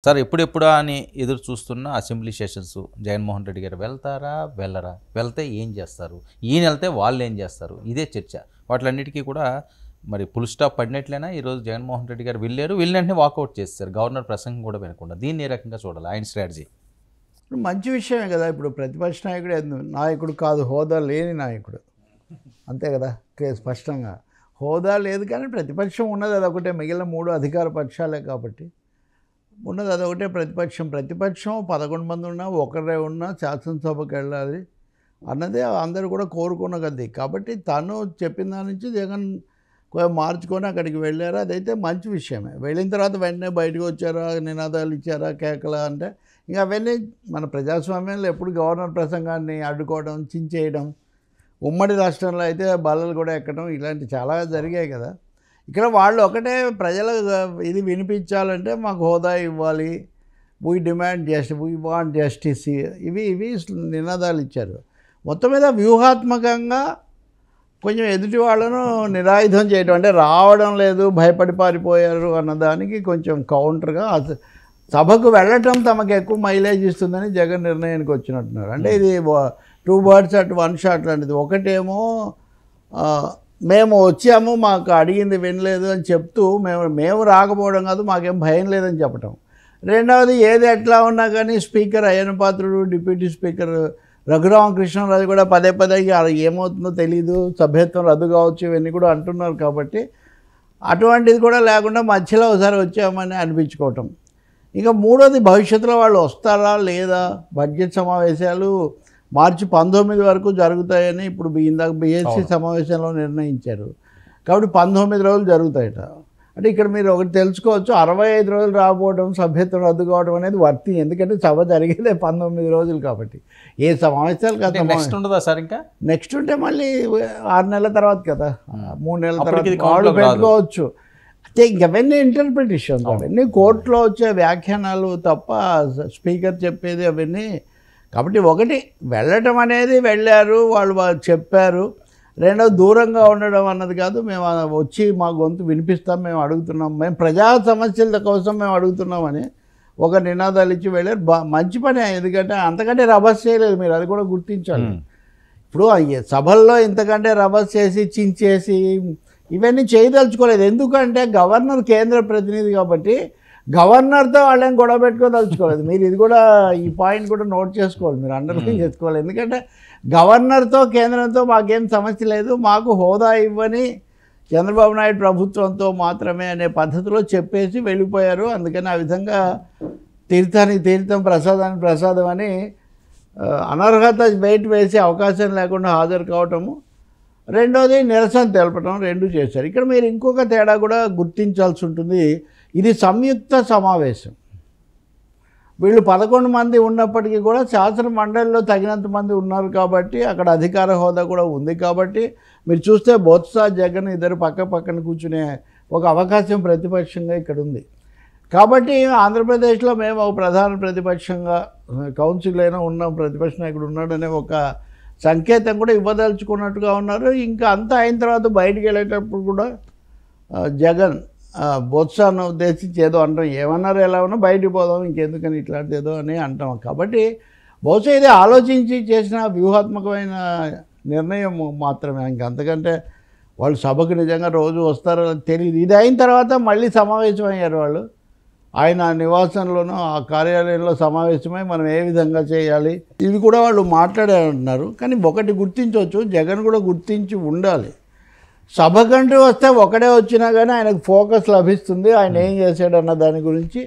Sir ఎప్పుడెప్పుడా అని ఎదురు చూస్తున్న అసెంబ్లీ సెషన్స్ జగన్మోహన్ రెడ్డి గారు వెళ్తారా వెళ్ళరా, వెళ్తే ఏం చేస్తారు, ఈయన వెళ్తే వాళ్ళు ఏం చేస్తారు, ఇదే చర్చ. వాటిలన్నిటికీ కూడా మరి ఫుల్ స్టాప్ పడినట్లయినా ఈరోజు జగన్మోహన్ రెడ్డి గారు వెళ్ళారు, వెళ్ళినట్టే వాకౌట్ చేస్తారు, గవర్నర్ ప్రసంగం కూడా వినకుండా. దీన్ని ఏ రకంగా చూడాలి ఆయన స్ట్రాటజీ? మంచి విషయమే కదా. ఇప్పుడు ప్రతిపక్ష నాయకుడు నాయకుడు కాదు, హోదా లేని నాయకుడు, అంతే కదా. స్పష్టంగా హోదా లేదు, కానీ ప్రతిపక్షం ఉన్నది అదొకటే. మిగిలిన మూడు అధికార పక్షాలే కాబట్టి ఉన్నది అదొకటే ప్రతిపక్షం. ప్రతిపక్షం 11 మంది ఉన్నా, ఒకరే ఉన్నా శాసనసభకు వెళ్ళాలి అన్నదే అందరూ కూడా కోరుకున్న గది. కాబట్టి తను చెప్పిన దాని నుంచి జగన్ మార్చుకొని అక్కడికి వెళ్ళారు, అదైతే మంచి విషయమే. వెళ్ళిన తర్వాత వెంటనే బయటకు వచ్చారా, నినాదాలు ఇచ్చారా, కేకలా అంటే ఇంకా అవన్నీ మన ప్రజాస్వామ్యంలో ఎప్పుడు గవర్నర్ ప్రసంగాన్ని అడ్డుకోవడం, చించేయడం, ఉమ్మడి రాష్ట్రంలో అయితే బల్లలు కూడా ఎక్కడం, ఇలాంటి చాలా జరిగాయి కదా. ఇక్కడ వాళ్ళు ఒకటే ప్రజల ఇది వినిపించాలంటే మాకు హోదా ఇవ్వాలి, we demand justice, we want justice, ఇవి నినాదాలు ఇచ్చారు. మొత్తం మీద వ్యూహాత్మకంగా కొంచెం ఎదుటి వాళ్ళను నిరాయుధం చేయడం, అంటే రావడం లేదు, భయపడి పారిపోయారు అన్నదానికి కొంచెం కౌంటర్గా సభకు వెళ్ళటం తమకు ఎక్కువ మైలేజ్ ఇస్తుందని జగన్ నిర్ణయానికి వచ్చినట్టున్నారు. అంటే ఇది 2 birds at 1 shot లాంటిది. ఒకటేమో మేము వచ్చాము, మాకు అడిగింది వినలేదు అని చెప్తూ మేము రాకపోవడం కాదు, మాకేం భయం లేదని చెప్పటం. రెండవది, ఏది ఎట్లా ఉన్నా కానీ స్పీకర్ అయ్యన పాత్రుడు, డిప్యూటీ స్పీకర్ రఘురామకృష్ణరాజు కూడా పదే ఏమవుతుందో తెలీదు, సభ్యత్వం రద్దు కావచ్చు, ఇవన్నీ కూడా అంటున్నారు. కాబట్టి అటువంటిది కూడా లేకుండా మధ్యలో ఒకసారి వచ్చామని అనిపించుకోవటం. ఇంకా మూడోది, భవిష్యత్తులో వాళ్ళు వస్తారా లేదా, బడ్జెట్ సమావేశాలు మార్చి 19 వరకు జరుగుతాయని ఇప్పుడు ఇందాక బీఎస్సీ సమావేశంలో నిర్ణయించారు. కాబట్టి 19 రోజులు జరుగుతాయట. అంటే ఇక్కడ మీరు ఒకటి తెలుసుకోవచ్చు, 65 రోజులు రాకపోవడం, సభ్యత్వం రద్దు కావడం అనేది వర్తి. ఎందుకంటే సభ జరిగేదే 19 రోజులు కాబట్టి ఏ సమావేశాలు కదా. నెక్స్ట్ ఉండదా సార్? ఇంకా నెక్స్ట్ ఉంటే మళ్ళీ 6 నెలల తర్వాత కదా, 3 నెలల తర్వాత వాళ్ళు పెట్టుకోవచ్చు. అయితే ఇంకవన్నీ ఇంటర్ప్రిటేషన్స్, అవన్నీ కోర్టులో వచ్చే వ్యాఖ్యానాలు తప్ప స్పీకర్ చెప్పేది అవన్నీ. కాబట్టి ఒకటి, వెళ్ళటం అనేది వెళ్ళారు, వాళ్ళు చెప్పారు. రెండవది, దూరంగా ఉండడం అన్నది కాదు, మేము వచ్చి మా గొంతు వినిపిస్తాం, మేము అడుగుతున్నాం, మేము ప్రజా సమస్యల కోసం మేము అడుగుతున్నామని ఒక నినాదాలు ఇచ్చి వెళ్ళారు. మంచి పని, ఎందుకంటే అంతకంటే రభస్ చేయలేదు, మీరు అది కూడా గుర్తించాలి. ఇప్పుడు సభల్లో ఇంతకంటే రభస్ చేసి చించేసి ఇవన్నీ చేయదలుచుకోలేదు. ఎందుకంటే గవర్నర్ కేంద్ర ప్రతినిధి కాబట్టి గవర్నర్తో వాళ్ళని గొడవ పెట్టుకోదలుచుకోలేదు. మీరు ఇది కూడా, ఈ పాయింట్ కూడా నోట్ చేసుకోవాలి, మీరు అండర్లైన్ చేసుకోవాలి. ఎందుకంటే గవర్నర్తో కేంద్రంతో మాకేం సమస్య లేదు, మాకు హోదా ఇవ్వని చంద్రబాబు నాయుడు ప్రభుత్వంతో మాత్రమే అనే పద్ధతిలో చెప్పేసి వెళ్ళిపోయారు. అందుకని ఆ విధంగా తీర్థానికి తీర్థం, ప్రసాదానికి ప్రసాదం అని అనర్హత వెయిట్ వేసే అవకాశం లేకుండా హాజరు కావటము, రెండోది నిరసన తెలపడం, రెండు చేశారు. ఇక్కడ మీరు ఇంకొక తేడా కూడా గుర్తించాల్సి ఉంటుంది. ఇది సంయుక్త సమావేశం. వీళ్ళు 11 మంది ఉన్నప్పటికీ కూడా శాసన మండలిలో తగినంత మంది ఉన్నారు కాబట్టి, అక్కడ అధికార హోదా కూడా ఉంది కాబట్టి, మీరు చూస్తే బొత్స, జగన్ ఇద్దరు పక్కన కూర్చునే ఒక అవకాశం ప్రతిపక్షంగా ఇక్కడ ఉంది. కాబట్టి ఆంధ్రప్రదేశ్లో మేము ఒక ప్రధాన ప్రతిపక్షంగా, కౌన్సిల్ అయినా ఉన్నాం, ప్రతిపక్ష నాయకుడు ఉన్నాడనే ఒక సంకేతం కూడా ఇవ్వదలుచుకున్నట్టుగా ఉన్నారు. ఇంకా అంతా అయిన తర్వాత బయటికి వెళ్ళేటప్పుడు కూడా జగన్ బొత్సాను ఉద్దేశించి ఏదో అంటాం, ఏమన్నారు ఎలా ఉన్నా బయటికి పోదాం, ఇంకెందుకని ఇట్లాంటిది ఏదో అని అంటాం. కాబట్టి బహుశా ఇది ఆలోచించి చేసిన వ్యూహాత్మకమైన నిర్ణయం మాత్రమే. ఇంకంతకంటే వాళ్ళు సభకు నిజంగా రోజు వస్తారో తెలియదు. ఇది అయిన తర్వాత మళ్ళీ సమావేశం అయ్యారు వాళ్ళు. ఆయన నివాసంలోనూ ఆ కార్యాలయంలో సమావేశమై మనం ఏ విధంగా చేయాలి, ఇవి కూడా వాళ్ళు మాట్లాడారంటున్నారు. కానీ ఒకటి గుర్తించవచ్చు, జగన్ కూడా గుర్తించి ఉండాలి. సభకంటూ వస్తే ఒకడే వచ్చినా కానీ ఆయనకు ఫోకస్ లభిస్తుంది, ఆయన ఏం చేశాడన్న దాని గురించి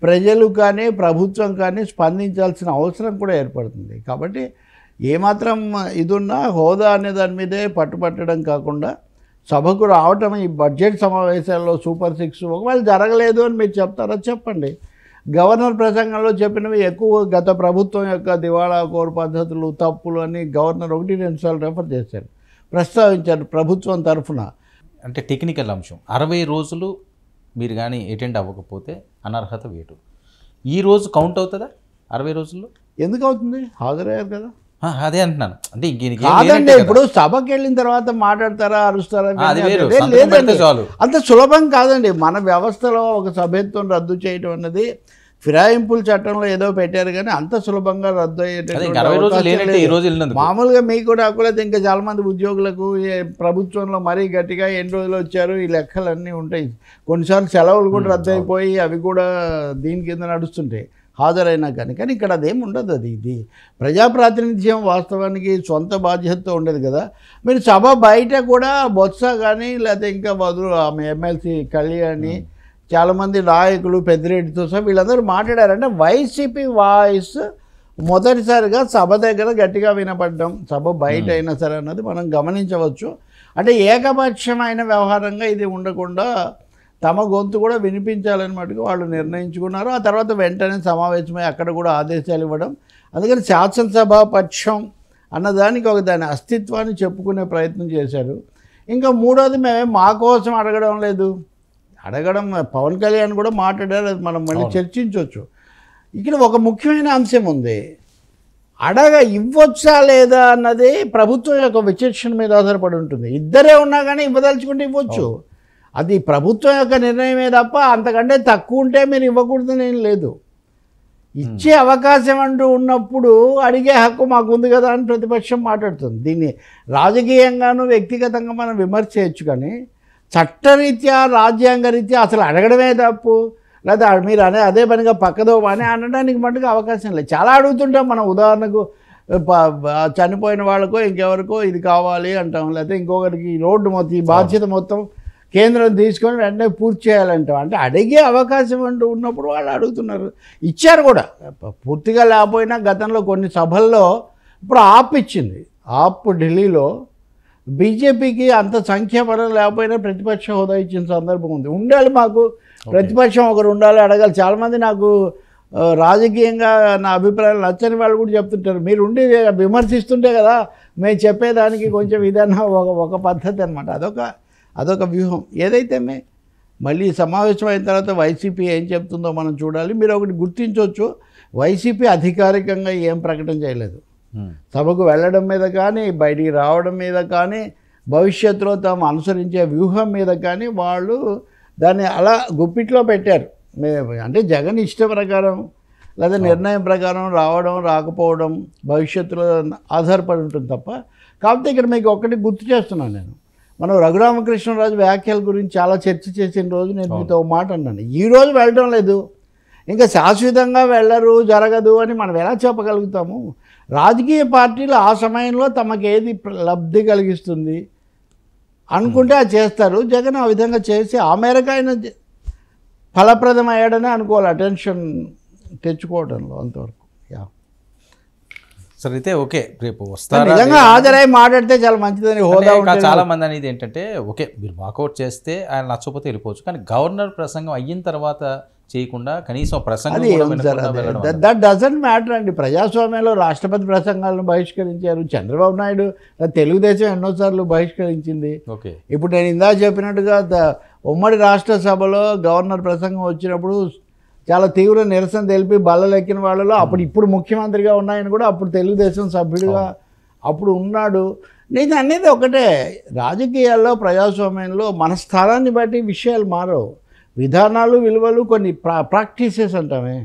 ప్రజలు కానీ ప్రభుత్వం కానీ స్పందించాల్సిన అవసరం కూడా ఏర్పడుతుంది. కాబట్టి ఏమాత్రం ఇది ఉన్నా హోదా అనే దాని మీదే పట్టుపట్టడం కాకుండా సభకు రావటం, ఈ బడ్జెట్ సమావేశాల్లో సూపర్ 6 ఒకవేళ జరగలేదు అని మీరు చెప్తారా, చెప్పండి. గవర్నర్ ప్రసంగంలో చెప్పినవి ఎక్కువ గత ప్రభుత్వం యొక్క దివాళా కోరు పద్ధతులు, తప్పులు అని గవర్నర్ 1-2 సార్లు రెఫర్ చేశారు, ప్రస్తావించారు ప్రభుత్వం తరఫున. అంటే టెక్నికల్ అంశం, 60 రోజులు మీరు కానీ అటెండ్ అవ్వకపోతే అనర్హత వేటు. ఈ రోజు కౌంట్ అవుతుందా 60 రోజుల్లో? ఎందుకు అవుతుంది, హాజరయ్యారు కదా. అదే అంటున్నాను. అంటే కాదండి, ఇప్పుడు సభకి వెళ్ళిన తర్వాత మాట్లాడతారా, అరుస్తారా, లేదండి, అంత సులభం కాదండి. మన వ్యవస్థలో ఒక సభ్యత్వం రద్దు చేయడం అన్నది ఫిరాయింపుల చట్టంలో ఏదో పెట్టారు కానీ అంత సులభంగా రద్దు మామూలుగా మీకు నాకు లేకపోతే ఇంకా చాలామంది ఉద్యోగులకు ప్రభుత్వంలో మరీ గట్టిగా ఎన్ని రోజులు వచ్చారు ఈ లెక్కలన్నీ ఉంటాయి. కొన్నిసార్లు సెలవులు కూడా రద్దు అయిపోయి అవి కూడా దీని కింద నడుస్తుంటాయి హాజరైనా కానీ ఇక్కడ అదేమి ఉండదు. ఇది ప్రజాప్రాతినిధ్యం వాస్తవానికి సొంత బాధ్యతతో ఉండేది కదా. మీరు సభ బయట కూడా బొత్స కానీ లేకపోతే ఇంకా బదులు ఆమె ఎమ్మెల్సీ కళ్యాణి చాలామంది నాయకులు పెద్దిరెడ్డితో సహా వీళ్ళందరూ మాట్లాడారంటే వైసీపీ వాయిస్ మొదటిసారిగా సభ దగ్గర గట్టిగా వినపడడం, సభ బయట అయినా సరే అన్నది మనం గమనించవచ్చు. అంటే ఏకపక్షమైన వ్యవహారంగా ఇది ఉండకుండా తమ గొంతు కూడా వినిపించాలని మటుకు వాళ్ళు నిర్ణయించుకున్నారు. ఆ తర్వాత వెంటనే సమావేశమై అక్కడ కూడా ఆదేశాలు ఇవ్వడం. అందుకని శాసనసభ పక్షం అన్నదానికి ఒక దాని అస్తిత్వాన్ని చెప్పుకునే ప్రయత్నం చేశారు. ఇంకా మూడోది మేమేం మా కోసం అడగడం లేదు, అడగడం పవన్ కళ్యాణ్ కూడా మాట్లాడారు, అది మనం మళ్ళీ చర్చించవచ్చు. ఇక్కడ ఒక ముఖ్యమైన అంశం ఉంది, ఇవ్వచ్చా లేదా అన్నది ప్రభుత్వం యొక్క విచక్షణ మీద ఆధారపడి ఉంటుంది. ఇద్దరే ఉన్నా కానీ ఇవ్వదలుచుకుంటే ఇవ్వచ్చు, అది ప్రభుత్వం యొక్క నిర్ణయమే తప్ప అంతకంటే తక్కువ ఉంటే మీరు ఇవ్వకూడదని ఏం లేదు. ఇచ్చే అవకాశం అంటూ ఉన్నప్పుడు అడిగే హక్కు మాకు ఉంది కదా అని ప్రతిపక్షం మాట్లాడుతుంది. దీన్ని రాజకీయంగాను వ్యక్తిగతంగా మనం విమర్శ చేయొచ్చు, కానీ చట్టరీత్యా రాజ్యాంగ రీత్యా అసలు అడగడమే తప్పు, లేదా మీరు అదే పనిగా పక్కదో అని అనడానికి మటుకు అవకాశం లేదు. చాలా అడుగుతుంటాం మనం, ఉదాహరణకు చనిపోయిన వాళ్ళకో ఇంకెవరికో ఇది కావాలి అంటాం, లేకపోతే ఇంకొకరికి రోడ్డు మొత్తం ఈ బాధ్యత మొత్తం కేంద్రం తీసుకొని వెంటనే పూర్తి చేయాలంటాం. అంటే అడిగే అవకాశం అంటూ ఉన్నప్పుడు వాళ్ళు అడుగుతున్నారు, ఇచ్చారు కూడా. పూర్తిగా లేకపోయినా గతంలో కొన్ని సభల్లో ఇప్పుడు ఆప్ ఇచ్చింది, ఆప్ ఢిల్లీలో బీజేపీకి అంత సంఖ్యాపరం లేకపోయినా ప్రతిపక్ష హోదా ఇచ్చిన సందర్భం ఉంది. ఉండాలి, మాకు ప్రతిపక్షం ఒకరు ఉండాలి, అడగాలి. చాలామంది నాకు రాజకీయంగా నా అభిప్రాయాలు నచ్చని వాళ్ళు కూడా చెప్తుంటారు, మీరు ఉండి విమర్శిస్తుంటే కదా మేము చెప్పేదానికి కొంచెం ఇదన్నా ఒక పద్ధతి అనమాట. అదొక వ్యూహం. ఏదైతే మళ్ళీ సమావేశం అయిన తర్వాత వైసీపీ ఏం చెప్తుందో మనం చూడాలి. మీరు ఒకటి గుర్తించవచ్చు, వైసీపీ అధికారికంగా ఏం ప్రకటన చేయలేదు. సభకు వెళ్ళడం మీద కానీ, బయటికి రావడం మీద కానీ, భవిష్యత్తులో తాము అనుసరించే వ్యూహం మీద కానీ వాళ్ళు దాన్ని అలా గుప్పిట్లో పెట్టారు. అంటే జగన్ ఇష్ట ప్రకారం లేదా నిర్ణయం ప్రకారం రావడం రాకపోవడం భవిష్యత్తులో ఆధారపడి ఉంటుంది తప్ప. కాకపోతే ఇక్కడ మీకు ఒక్కటి గుర్తు చేస్తున్నాను, నేను మనం రఘురామకృష్ణరాజు వ్యాఖ్యల గురించి చాలా చర్చ చేసిన రోజు నేను మీతో మాట అన్నాను, ఈరోజు వెళ్ళడం లేదు, ఇంకా శాశ్వతంగా వెళ్ళరు, జరగదు అని మనం ఎలా చెప్పగలుగుతాము? రాజకీయ పార్టీలు ఆ సమయంలో తమకు ఏది లబ్ధి కలిగిస్తుంది అనుకుంటే అది చేస్తారు. జగన్ ఆ విధంగా చేసి ఆ మేరకు ఆయన ఫలప్రదమయ్యాడని అనుకోవాలి, అటెన్షన్ తెచ్చుకోవడంలో అంతవరకు. సరే అయితే ఓకే, రేపు వస్తారు నిజంగా హాజరై మాట్లాడితే చాలా మంచిదని హోదా. చాలా మంది అనేది ఏంటంటే ఓకే మీరు వాకౌట్ చేస్తే ఆయన నచ్చకపోతే వెళ్ళిపోవచ్చు, కానీ గవర్నర్ ప్రసంగం అయిన తర్వాత చేయకుండా కనీసం ప్రసంగం దట్ డజంట్ మ్యాటర్ అండి. ప్రజాస్వామ్యంలో రాష్ట్రపతి ప్రసంగాలను బహిష్కరించారు, చంద్రబాబు నాయుడు తెలుగుదేశం ఎన్నోసార్లు బహిష్కరించింది. ఓకే, ఇప్పుడు నేను ఇందాక చెప్పినట్టుగా ఉమ్మడి రాష్ట్ర సభలో గవర్నర్ ప్రసంగం వచ్చినప్పుడు చాలా తీవ్ర నిరసన తెలిపి బల్లలెక్కిన వాళ్ళలో ఇప్పుడు ముఖ్యమంత్రిగా ఉన్నాయని కూడా అప్పుడు తెలుగుదేశం సభ్యుడిగా అప్పుడు ఉన్నాడు. నేను అనేది ఒకటే, రాజకీయాల్లో ప్రజాస్వామ్యంలో మన స్థానాన్ని బట్టి విషయాలు మారవు. విధానాలు విలువలు కొన్ని ప్రాక్టీసెస్ అంటామే,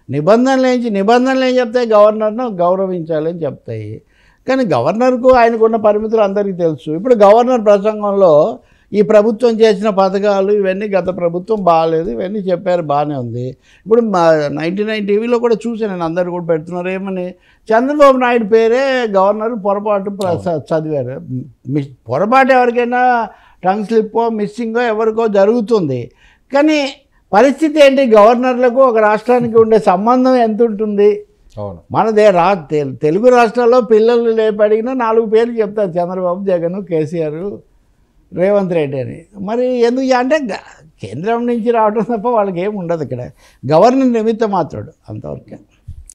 నిబంధనలు ఏం చెప్తాయి, గవర్నర్ను గౌరవించాలని చెప్తాయి. కానీ గవర్నర్కు ఆయనకున్న పరిమితులు అందరికీ తెలుసు. ఇప్పుడు గవర్నర్ ప్రసంగంలో ఈ ప్రభుత్వం చేసిన పథకాలు ఇవన్నీ గత ప్రభుత్వం బాగాలేదు ఇవన్నీ చెప్పారు, బాగానే ఉంది. ఇప్పుడు 99 టీవీలో కూడా చూసాను నేను, అందరు కూడా పెడుతున్నారు ఏమని, చంద్రబాబు నాయుడు పేరే గవర్నర్ పొరపాటు చదివారు. పొరపాటు ఎవరికైనా టంగ్ స్లిప్పో మిస్సింగో ఎవరికో జరుగుతుంది, కానీ పరిస్థితి ఏంటి, గవర్నర్లకు ఒక రాష్ట్రానికి ఉండే సంబంధం ఎంత ఉంటుంది? మనదే తెలుగు రాష్ట్రాల్లో పిల్లలు లేపడిగినా 4 పేర్లు చెప్తారు, చంద్రబాబు, జగన్, కేసీఆర్, రేవంత్ రెడ్డి అని. మరి ఎందుకు అంటే కేంద్రం నుంచి రావడం తప్ప వాళ్ళకి ఏమి ఉండదు. ఇక్కడ గవర్నర్ నిమిత్త మాత్రుడు అంతవరకే.